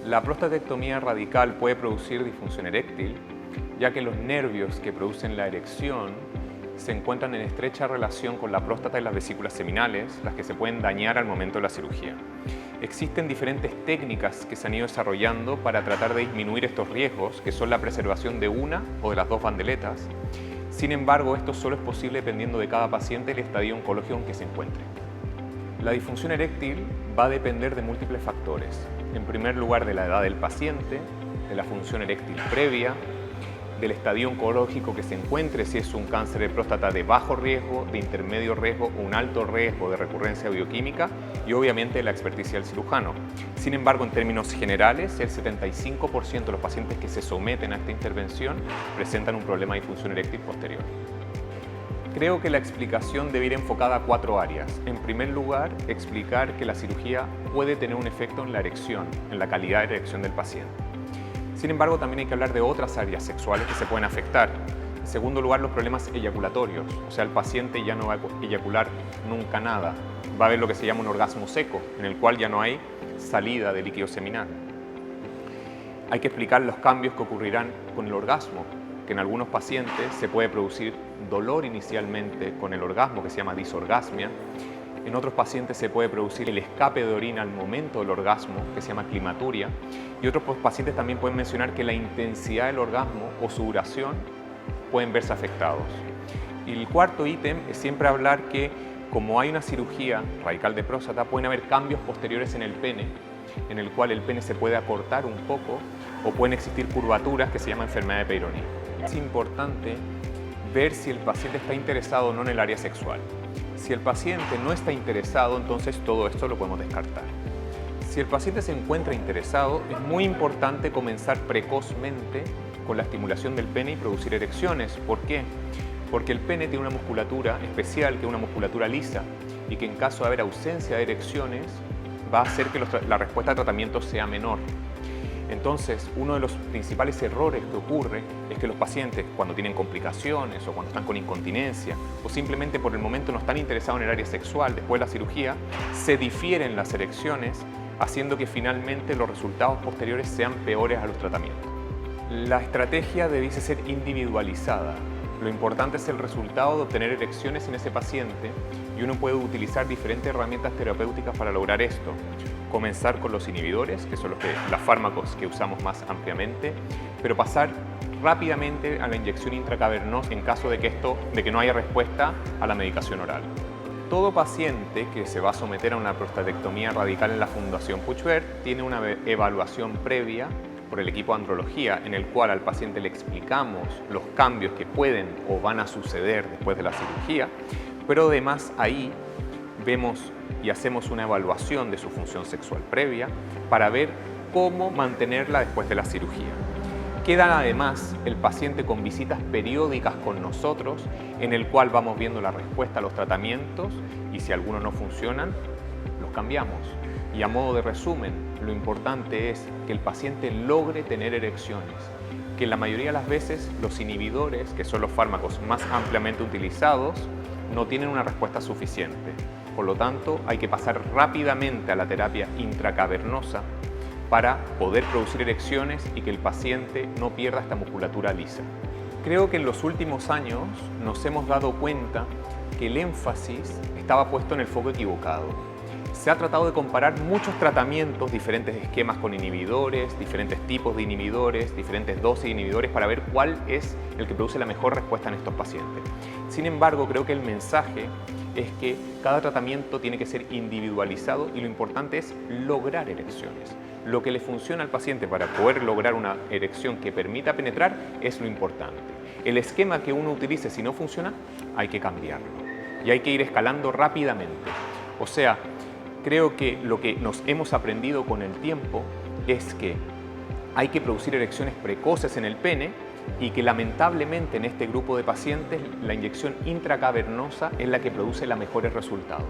La prostatectomía radical puede producir disfunción eréctil, ya que los nervios que producen la erección se encuentran en estrecha relación con la próstata y las vesículas seminales, las que se pueden dañar al momento de la cirugía. Existen diferentes técnicas que se han ido desarrollando para tratar de disminuir estos riesgos, que son la preservación de una o de las dos bandeletas. Sin embargo, esto solo es posible dependiendo de cada paciente y el estadio oncológico en que se encuentre. La disfunción eréctil va a depender de múltiples factores. En primer lugar, de la edad del paciente, de la función eréctil previa, del estadio oncológico que se encuentre, si es un cáncer de próstata de bajo riesgo, de intermedio riesgo o un alto riesgo de recurrencia bioquímica y obviamente de la experticia del cirujano. Sin embargo, en términos generales, el 75% de los pacientes que se someten a esta intervención presentan un problema de disfunción eréctil posterior. Creo que la explicación debe ir enfocada a 4 áreas. En primer lugar, explicar que la cirugía puede tener un efecto en la erección, en la calidad de erección del paciente. Sin embargo, también hay que hablar de otras áreas sexuales que se pueden afectar. En segundo lugar, los problemas eyaculatorios, o sea, el paciente ya no va a eyacular nunca nada. Va a haber lo que se llama un orgasmo seco, en el cual ya no hay salida de líquido seminal. Hay que explicar los cambios que ocurrirán con el orgasmo, que en algunos pacientes se puede producir dolor inicialmente con el orgasmo, que se llama disorgasmia. En otros pacientes se puede producir el escape de orina al momento del orgasmo, que se llama climaturia. Y otros pacientes también pueden mencionar que la intensidad del orgasmo o su duración pueden verse afectados. Y el cuarto ítem es siempre hablar que, como hay una cirugía radical de próstata, pueden haber cambios posteriores en el pene, en el cual el pene se puede acortar un poco o pueden existir curvaturas que se llama enfermedad de Peyronie. Es importante ver si el paciente está interesado o no en el área sexual. Si el paciente no está interesado, entonces todo esto lo podemos descartar. Si el paciente se encuentra interesado, es muy importante comenzar precozmente con la estimulación del pene y producir erecciones. ¿Por qué? Porque el pene tiene una musculatura especial, que es una musculatura lisa, y que en caso de haber ausencia de erecciones, va a hacer que la respuesta al tratamiento sea menor. Entonces, uno de los principales errores que ocurre es que los pacientes, cuando tienen complicaciones o cuando están con incontinencia o simplemente por el momento no están interesados en el área sexual después de la cirugía, se difieren las erecciones, haciendo que finalmente los resultados posteriores sean peores a los tratamientos. La estrategia debiese ser individualizada. Lo importante es el resultado de obtener erecciones en ese paciente y uno puede utilizar diferentes herramientas terapéuticas para lograr esto. Comenzar con los inhibidores, que son los fármacos que usamos más ampliamente, pero pasar rápidamente a la inyección intracavernosa en caso de que no haya respuesta a la medicación oral. Todo paciente que se va a someter a una prostatectomía radical en la Fundación Puigvert tiene una evaluación previa por el equipo de andrología, en el cual al paciente le explicamos los cambios que pueden o van a suceder después de la cirugía, pero además ahí vemos y hacemos una evaluación de su función sexual previa para ver cómo mantenerla después de la cirugía. Queda además el paciente con visitas periódicas con nosotros, en el cual vamos viendo la respuesta a los tratamientos y si algunos no funcionan, los cambiamos. Y a modo de resumen, lo importante es que el paciente logre tener erecciones, que la mayoría de las veces los inhibidores, que son los fármacos más ampliamente utilizados, no tienen una respuesta suficiente. Por lo tanto, hay que pasar rápidamente a la terapia intracavernosa para poder producir erecciones y que el paciente no pierda esta musculatura lisa. Creo que en los últimos años nos hemos dado cuenta que el énfasis estaba puesto en el foco equivocado. Se ha tratado de comparar muchos tratamientos, diferentes esquemas con inhibidores, diferentes tipos de inhibidores, diferentes dosis de inhibidores para ver cuál es el que produce la mejor respuesta en estos pacientes. Sin embargo, creo que el mensaje es que cada tratamiento tiene que ser individualizado y lo importante es lograr erecciones. Lo que le funciona al paciente para poder lograr una erección que permita penetrar es lo importante. El esquema que uno utilice, si no funciona, hay que cambiarlo y hay que ir escalando rápidamente. O sea, creo que lo que nos hemos aprendido con el tiempo es que hay que producir erecciones precoces en el pene y que lamentablemente en este grupo de pacientes la inyección intracavernosa es la que produce los mejores resultados.